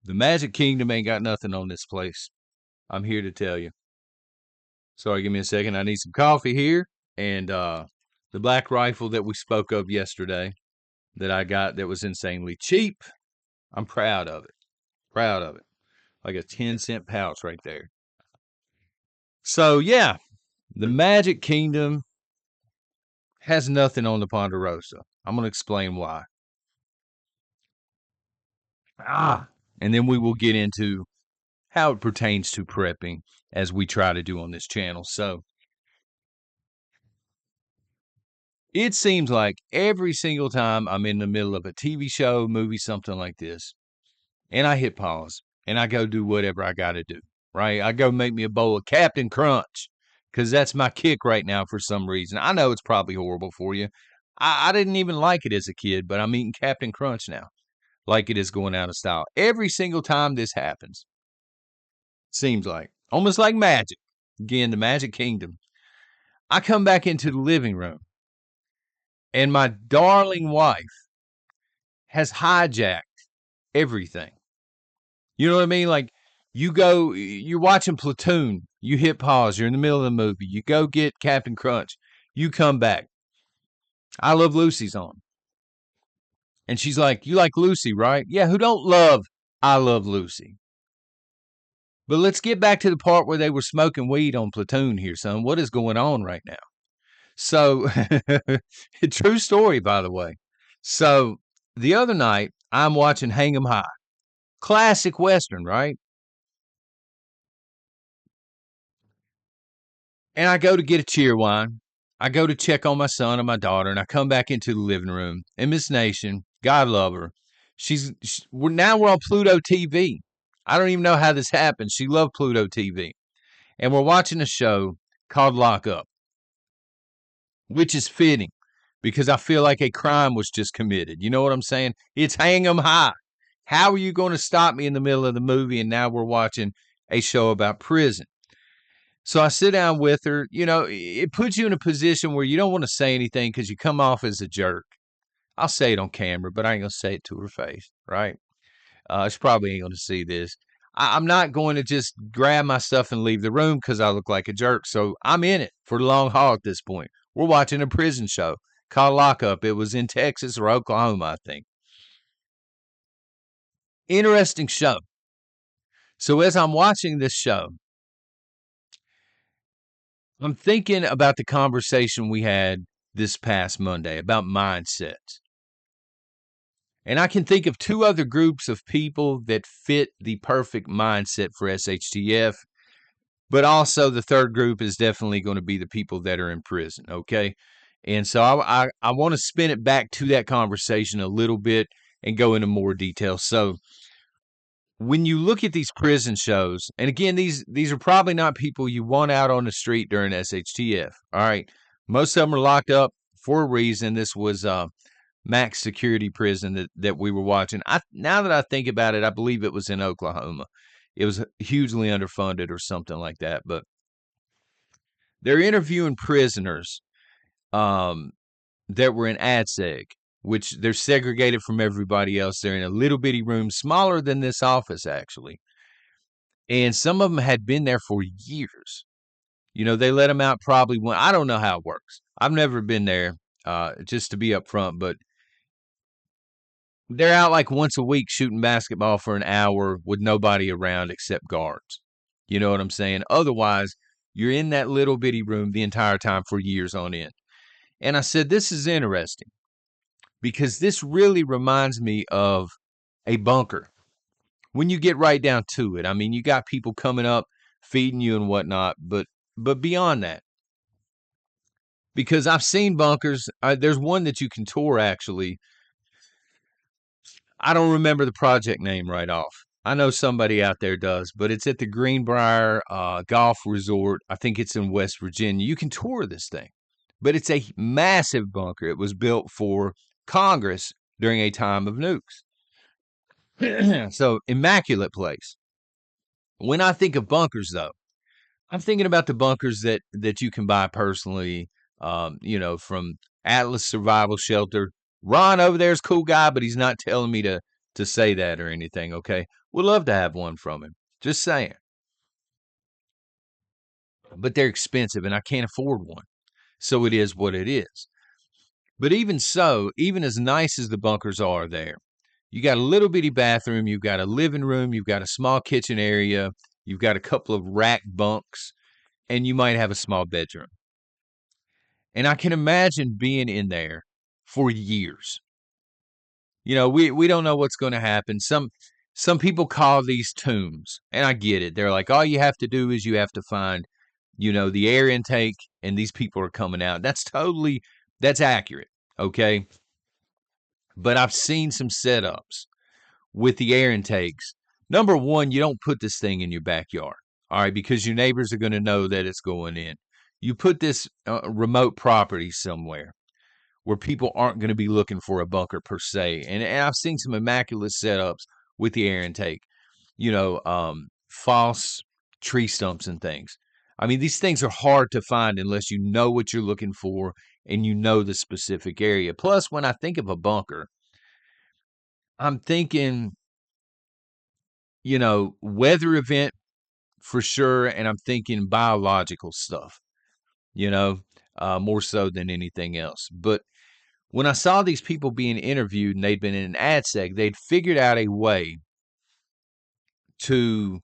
The Magic Kingdom ain't got nothing on this place. I'm here to tell you. Sorry, give me a second. I need some coffee here. And the black rifle that we spoke of yesterday that I got that was insanely cheap. I'm proud of it. Proud of it. Like a 10-cent pouch right there. So, yeah, the Magic Kingdom has nothing on the Ponderosa. I'm going to explain why. And then we will get into how it pertains to prepping as we try to do on this channel. So, it seems like every single time I'm in the middle of a TV show, movie, something like this, and I hit pause and I go do whatever I got to do, right? I go make me a bowl of Captain Crunch because that's my kick right now for some reason. I know it's probably horrible for you. I didn't even like it as a kid, but I'm eating Captain Crunch now like it is going out of style. Every single time this happens, seems like almost like magic. Again, the Magic Kingdom. I come back into the living room and my darling wife has hijacked everything. You know what I mean? Like you're watching Platoon, you hit pause, you're in the middle of the movie, you go get Captain Crunch, you come back. I Love Lucy's on. And she's like, you like Lucy, right? Yeah, who don't love I Love Lucy? But let's get back to the part where they were smoking weed on Platoon here, son. What is going on right now? So, true story, by the way. So, the other night, I'm watching Hang 'em High. Classic Western, right? And I go to get a cheer wine. I go to check on my son and my daughter, and I come back into the living room. And Miss Nation, God love her, we're on Pluto TV. I don't even know how this happened. She loved Pluto TV. And we're watching a show called Lock Up, which is fitting because I feel like a crime was just committed. You know what I'm saying? It's Hang 'em High. How are you going to stop me in the middle of the movie and now we're watching a show about prison? So I sit down with her. You know, it puts you in a position where you don't want to say anything because you come off as a jerk. I'll say it on camera, but I ain't going to say it to her face, right? She probably ain't going to see this. I'm not going to just grab my stuff and leave the room because I look like a jerk. So I'm in it for the long haul at this point. We're watching a prison show called Lockup. It was in Texas or Oklahoma, I think. Interesting show. So as I'm watching this show, I'm thinking about the conversation we had this past Monday about mindsets. And I can think of two other groups of people that fit the perfect mindset for SHTF, but also the third group is definitely going to be the people that are in prison, okay? And so I want to spin it back to that conversation a little bit and go into more detail. So when you look at these prison shows, and again, these are probably not people you want out on the street during SHTF. All right. Most of them are locked up for a reason. This was max security prison that we were watching. Now that I think about it, I believe it was in Oklahoma. It was hugely underfunded or something like that. But they're interviewing prisoners that were in ADSEG, which they're segregated from everybody else. They're in a little bitty room, smaller than this office, actually. And some of them had been there for years. You know, they let them out probably when, I don't know how it works. I've never been there, just to be upfront, but they're out like once a week shooting basketball for an hour with nobody around except guards. You know what I'm saying? Otherwise, you're in that little bitty room the entire time for years on end. And I said, this is interesting because this really reminds me of a bunker. When you get right down to it, I mean, you got people coming up, feeding you and whatnot, but beyond that, because I've seen bunkers. There's one that you can tour, actually. I don't remember the project name right off. I know somebody out there does, but it's at the Greenbrier Golf Resort. I think it's in West Virginia. You can tour this thing, but it's a massive bunker. It was built for Congress during a time of nukes. So, immaculate place. When I think of bunkers, though, I'm thinking about the bunkers that you can buy personally, you know, from Atlas Survival Shelter. Ron over there is a cool guy, but he's not telling me to say that or anything, okay? Would love to have one from him. Just saying. But they're expensive and I can't afford one. So it is what it is. But even so, even as nice as the bunkers are there, you got a little bitty bathroom, you've got a living room, you've got a small kitchen area, you've got a couple of rack bunks, and you might have a small bedroom. And I can imagine being in there for years. You know, we don't know what's going to happen. Some people call these tombs, and I get it. They're like, all you have to do is you have to find, the air intake, and these people are coming out. That's accurate. Okay. But I've seen some setups with the air intakes. Number one, you don't put this thing in your backyard. All right. Because your neighbors are going to know that it's going in. You put this remote property somewhere where people aren't going to be looking for a bunker per se. And I've seen some immaculate setups with the air intake, false tree stumps and things. I mean, these things are hard to find unless you know what you're looking for and you know the specific area. Plus, when I think of a bunker, I'm thinking, weather event for sure. And I'm thinking biological stuff, more so than anything else. But when I saw these people being interviewed and they'd been in an ad seg, they'd figured out a way to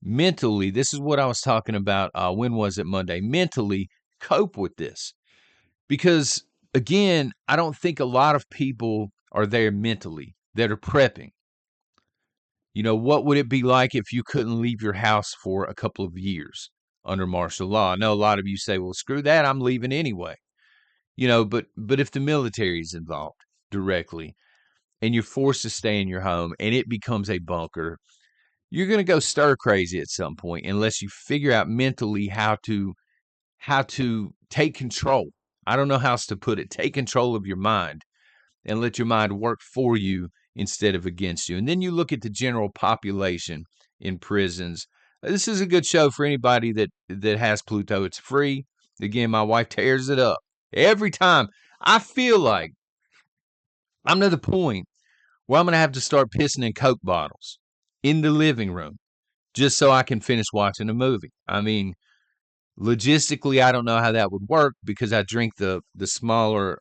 mentally, this is what I was talking about, when was it, Monday, mentally cope with this. Because again, I don't think a lot of people are there mentally that are prepping. What would it be like if you couldn't leave your house for a couple of years under martial law? I know a lot of you say, well, screw that, I'm leaving anyway. But if the military is involved directly and you're forced to stay in your home and it becomes a bunker, you're going to go stir crazy at some point unless you figure out mentally how to take control. I don't know how else to put it. Take control of your mind and let your mind work for you instead of against you. And then you look at the general population in prisons. This is a good show for anybody that has Pluto. It's free. Again, my wife tears it up every time. I feel like I'm to the point where I'm going to have to start pissing in Coke bottles in the living room just so I can finish watching a movie. I mean, logistically, I don't know how that would work because I drink the smaller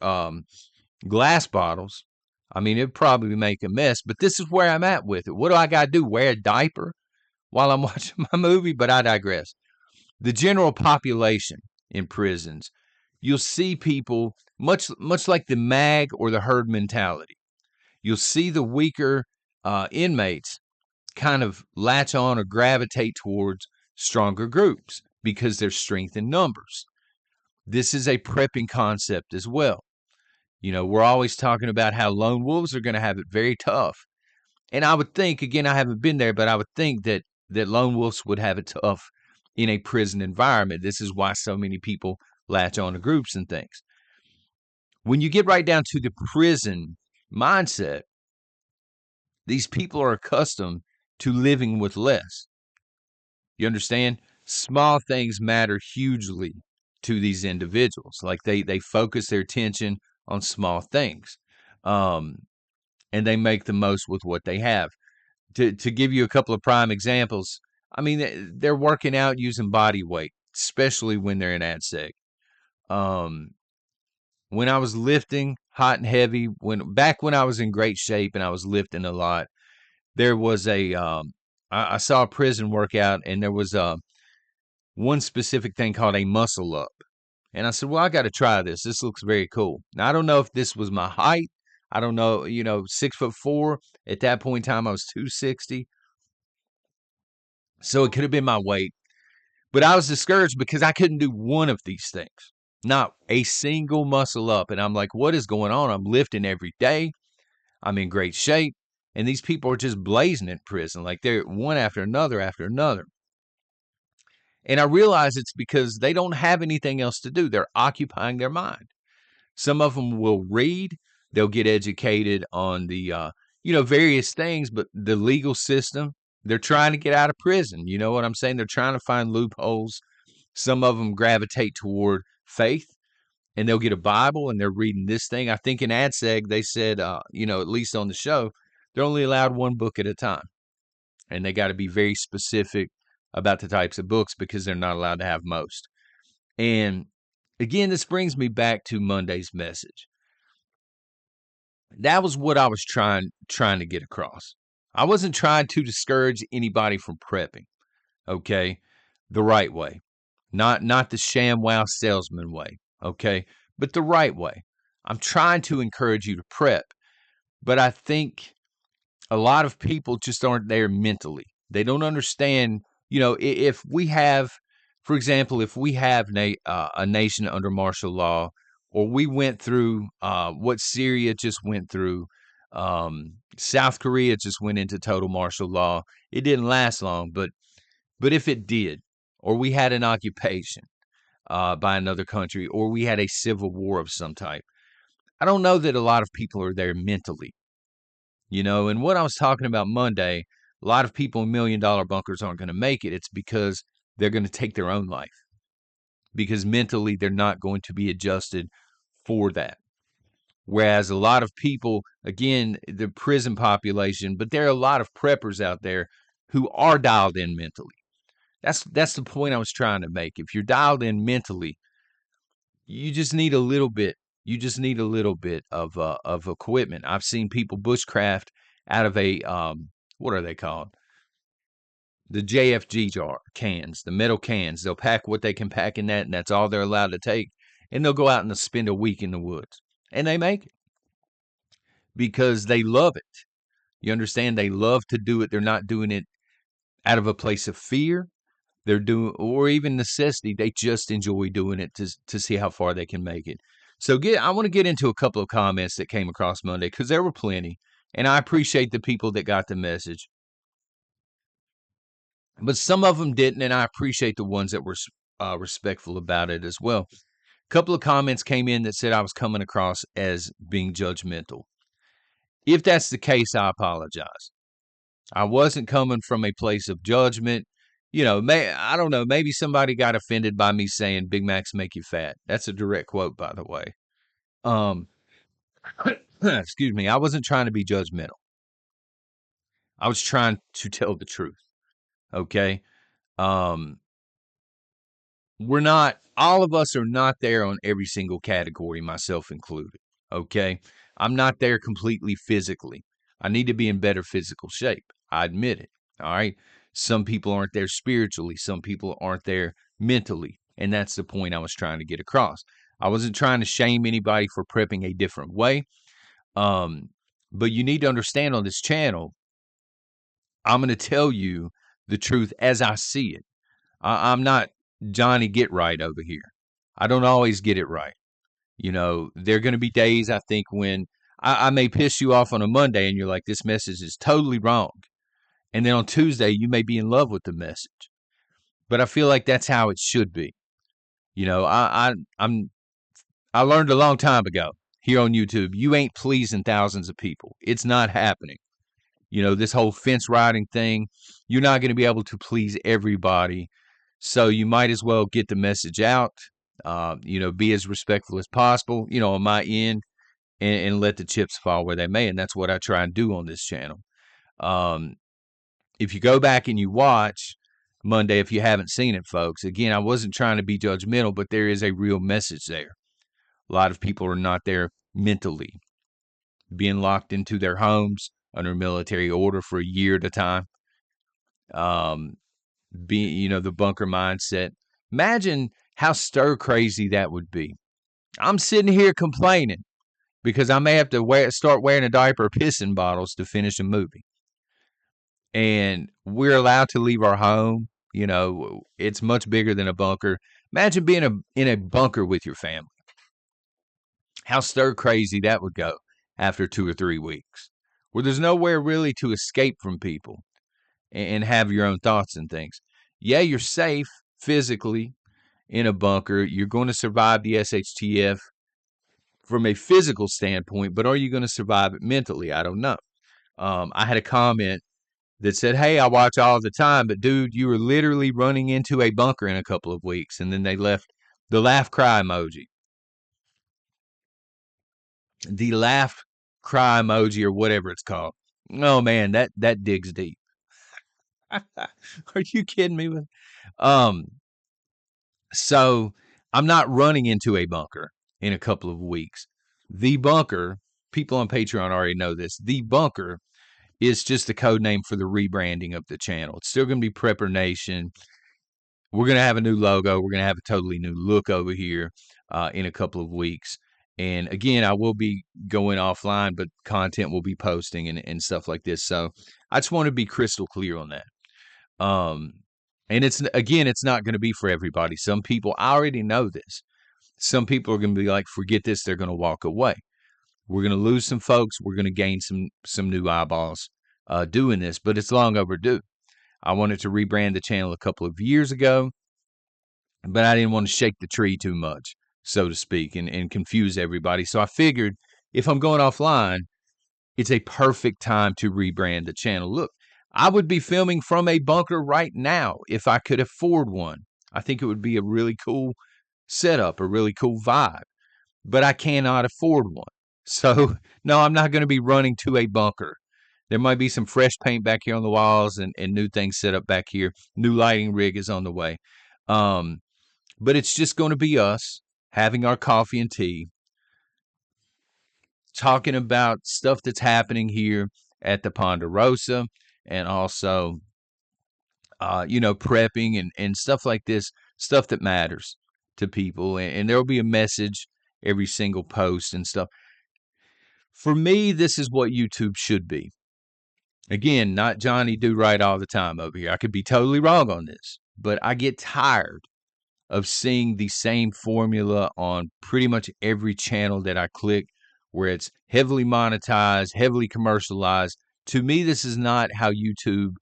glass bottles. I mean, it'd probably make a mess, but this is where I'm at with it. What do I got to do? Wear a diaper while I'm watching my movie? But I digress. The general population in prisons, you'll see people much like the mag or the herd mentality. You'll see the weaker inmates kind of latch on or gravitate towards stronger groups because there's strength in numbers. This is a prepping concept as well. We're always talking about how lone wolves are going to have it very tough. And I would think, again, I haven't been there, but I would think that lone wolves would have it tough in a prison environment. This is why so many people latch on to groups and things. When you get right down to the prison mindset, these people are accustomed to living with less. You understand? Small things matter hugely to these individuals. Like they focus their attention on small things. And they make the most with what they have. To give you a couple of prime examples, I mean, they're working out using body weight, especially when they're in AdSeg. When I was lifting hot and heavy, back when I was in great shape and I was lifting a lot, there was I saw a prison workout and there was one specific thing called a muscle up. And I said, well, I got to try this. This looks very cool. Now, I don't know if this was my height. I don't know, 6'4". At that point in time, I was 260. So it could have been my weight. But I was discouraged because I couldn't do one of these things. Not a single muscle up. And I'm like, what is going on? I'm lifting every day. I'm in great shape. And these people are just blazing in prison. Like they're one after another after another. And I realize it's because they don't have anything else to do. They're occupying their mind. Some of them will read. They'll get educated on the, various things, but the legal system, they're trying to get out of prison. You know what I'm saying? They're trying to find loopholes. Some of them gravitate toward faith and they'll get a Bible and they're reading this thing. I think in AdSeg, they said, at least on the show, they're only allowed one book at a time. and they got to be very specific about the types of books because they're not allowed to have most. And again, this brings me back to Monday's message. That was what I was trying to get across. I wasn't trying to discourage anybody from prepping, okay? The right way. Not the ShamWow salesman way, okay? But the right way. I'm trying to encourage you to prep, but I think a lot of people just aren't there mentally. They don't understand, if we have, for example, if we have a nation under martial law, or we went through what Syria just went through, South Korea just went into total martial law. It didn't last long, but if it did, or we had an occupation by another country, or we had a civil war of some type, I don't know that a lot of people are there mentally. And what I was talking about Monday, a lot of people in $1,000,000 bunkers aren't going to make it. It's because they're going to take their own life because mentally they're not going to be adjusted for that. Whereas a lot of people, again, the prison population, but there are a lot of preppers out there who are dialed in mentally. That's the point I was trying to make. If you're dialed in mentally, you just need a little bit. You just need a little bit of equipment. I've seen people bushcraft out of a what are they called? The JFG jar cans, the metal cans. They'll pack what they can pack in that, and that's all they're allowed to take. And they'll go out and they'll spend a week in the woods, and they make it because they love it. You understand? They love to do it. They're not doing it out of a place of fear. They're doing, or even necessity. They just enjoy doing it to see how far they can make it. So I want to get into a couple of comments that came across Monday because there were plenty, and I appreciate the people that got the message. But some of them didn't, and I appreciate the ones that were respectful about it as well. A couple of comments came in that said I was coming across as being judgmental. If that's the case, I apologize. I wasn't coming from a place of judgment. I don't know, maybe somebody got offended by me saying Big Macs make you fat. That's a direct quote, by the way. Excuse me. I wasn't trying to be judgmental. I was trying to tell the truth. Okay. All of us are not there on every single category, myself included. Okay. I'm not there completely physically. I need to be in better physical shape. I admit it. All right. Some people aren't there spiritually. Some people aren't there mentally. And that's the point I was trying to get across. I wasn't trying to shame anybody for prepping a different way. But you need to understand on this channel, I'm going to tell you the truth as I see it. I'm not Johnny Get Right over here. I don't always get it right. There are going to be days, I think, when I may piss you off on a Monday and you're like, this message is totally wrong. And then on Tuesday, you may be in love with the message. But I feel like that's how it should be. I learned a long time ago here on YouTube, you ain't pleasing thousands of people. It's not happening. This whole fence riding thing, you're not going to be able to please everybody. So you might as well get the message out, be as respectful as possible, on my end, and let the chips fall where they may. And that's what I try and do on this channel. If you go back and you watch Monday, if you haven't seen it, folks, again, I wasn't trying to be judgmental, but there is a real message there. A lot of people are not there mentally, being locked into their homes under military order for a year at a time. The bunker mindset. Imagine how stir crazy that would be. I'm sitting here complaining because I may have to start wearing a diaper or pissing bottles to finish a movie. And we're allowed to leave our home. It's much bigger than a bunker. Imagine being in a bunker with your family. How stir crazy that would go after 2 or 3 weeks, where there's nowhere really to escape from people and have your own thoughts and things. Yeah, you're safe physically in a bunker. You're going to survive the SHTF from a physical standpoint, but are you going to survive it mentally? I don't know. I had a comment that said, hey, I watch all the time, but dude, you were literally running into a bunker in a couple of weeks. And then they left the laugh cry emoji. The laugh cry emoji or whatever it's called. Oh man, that digs deep. Are you kidding me? Um, so I'm not running into a bunker in a couple of weeks. The bunker, people on Patreon already know this. The bunker is just the code name for the rebranding of the channel. It's still going to be Prepper Nation. We're going to have a new logo. We're going to have a totally new look over here in a couple of weeks. And again, I will be going offline, but content will be posting and stuff like this. So I just want to be crystal clear on that. And it's not going to be for everybody. Some people, I already know this. Some people are going to be like, forget this. They're going to walk away. We're going to lose some folks. We're going to gain some new eyeballs doing this, but it's long overdue. I wanted to rebrand the channel a couple of years ago, but I didn't want to shake the tree too much, so to speak, and confuse everybody. So I figured if I'm going offline, it's a perfect time to rebrand the channel. Look, I would be filming from a bunker right now if I could afford one. I think it would be a really cool setup, a really cool vibe, but I cannot afford one. So, no, I'm not going to be running to a bunker. There might be some fresh paint back here on the walls and new things set up back here. New lighting rig is on the way. But it's just going to be us having our coffee and tea, talking about stuff that's happening here at the Ponderosa, and also, prepping and stuff like this, stuff that matters to people. And there will be a message every single post and stuff. For me, this is what YouTube should be. Again, not Johnny do right all the time over here. I could be totally wrong on this, but I get tired of seeing the same formula on pretty much every channel that I click, where it's heavily monetized, heavily commercialized. To me, this is not how YouTube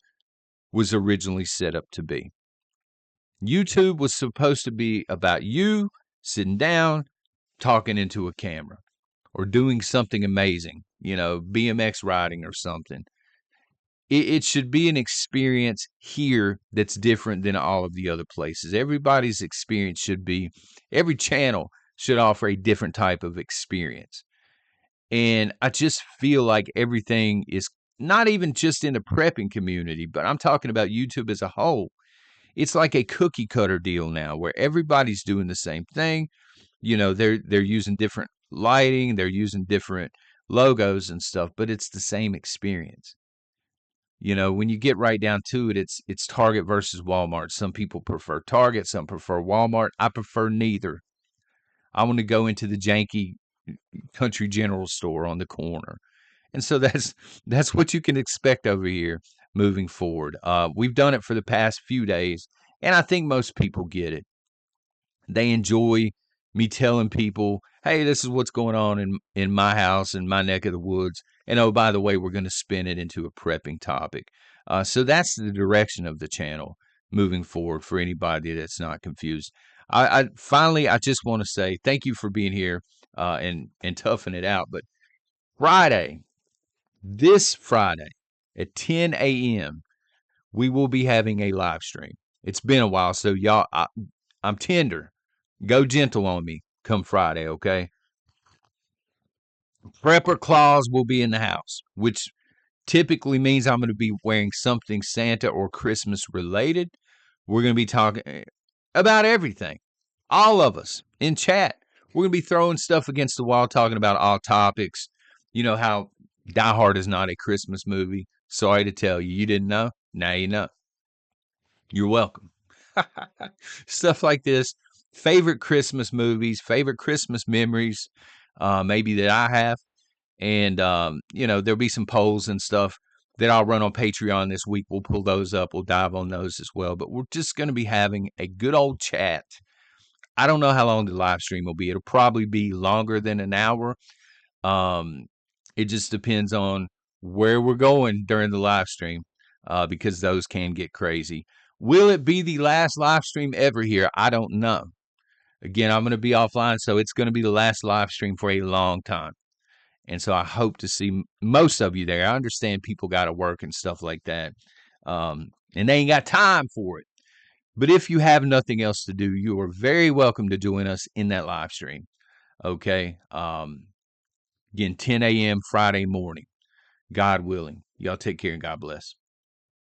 was originally set up to be. YouTube was supposed to be about you sitting down, talking into a camera, or doing something amazing, BMX riding or something. It should be an experience here that's different than all of the other places. Everybody's experience should be, every channel should offer a different type of experience. And I just feel like everything is not even just in the prepping community, but I'm talking about YouTube as a whole. It's like a cookie cutter deal now where everybody's doing the same thing. They're using different lighting, they're using different logos and stuff, but it's the same experience. When you get right down to it, it's Target versus Walmart. Some people prefer Target, some prefer Walmart. I prefer neither. I want to go into the janky country general store on the corner. And so that's what you can expect over here moving forward. We've done it for the past few days, and I think most people get it. They enjoy me telling people, hey, this is what's going on in my house, in my neck of the woods. And oh, by the way, we're going to spin it into a prepping topic. So that's the direction of the channel moving forward for anybody that's not confused. Finally, I just want to say thank you for being here and toughing it out. But this Friday at 10 a.m., we will be having a live stream. It's been a while, so y'all, I'm tender. Go gentle on me come Friday, okay? Prepper Claus will be in the house, which typically means I'm going to be wearing something Santa or Christmas related. We're going to be talking about everything. All of us in chat. We're going to be throwing stuff against the wall, talking about all topics. You know how Die Hard is not a Christmas movie. Sorry to tell you. You didn't know? Now you know. You're welcome. Stuff like this. Favorite Christmas movies, favorite Christmas memories, maybe that I have. And, there'll be some polls and stuff that I'll run on Patreon this week. We'll pull those up. We'll dive on those as well. But we're just going to be having a good old chat. I don't know how long the live stream will be. It'll probably be longer than an hour. It just depends on where we're going during the live stream, because those can get crazy. Will it be the last live stream ever here? I don't know. Again, I'm going to be offline, so it's going to be the last live stream for a long time. And so I hope to see most of you there. I understand people got to work and stuff like that, and they ain't got time for it. But if you have nothing else to do, you are very welcome to join us in that live stream. Okay. Again, 10 a.m. Friday morning. God willing. Y'all take care and God bless.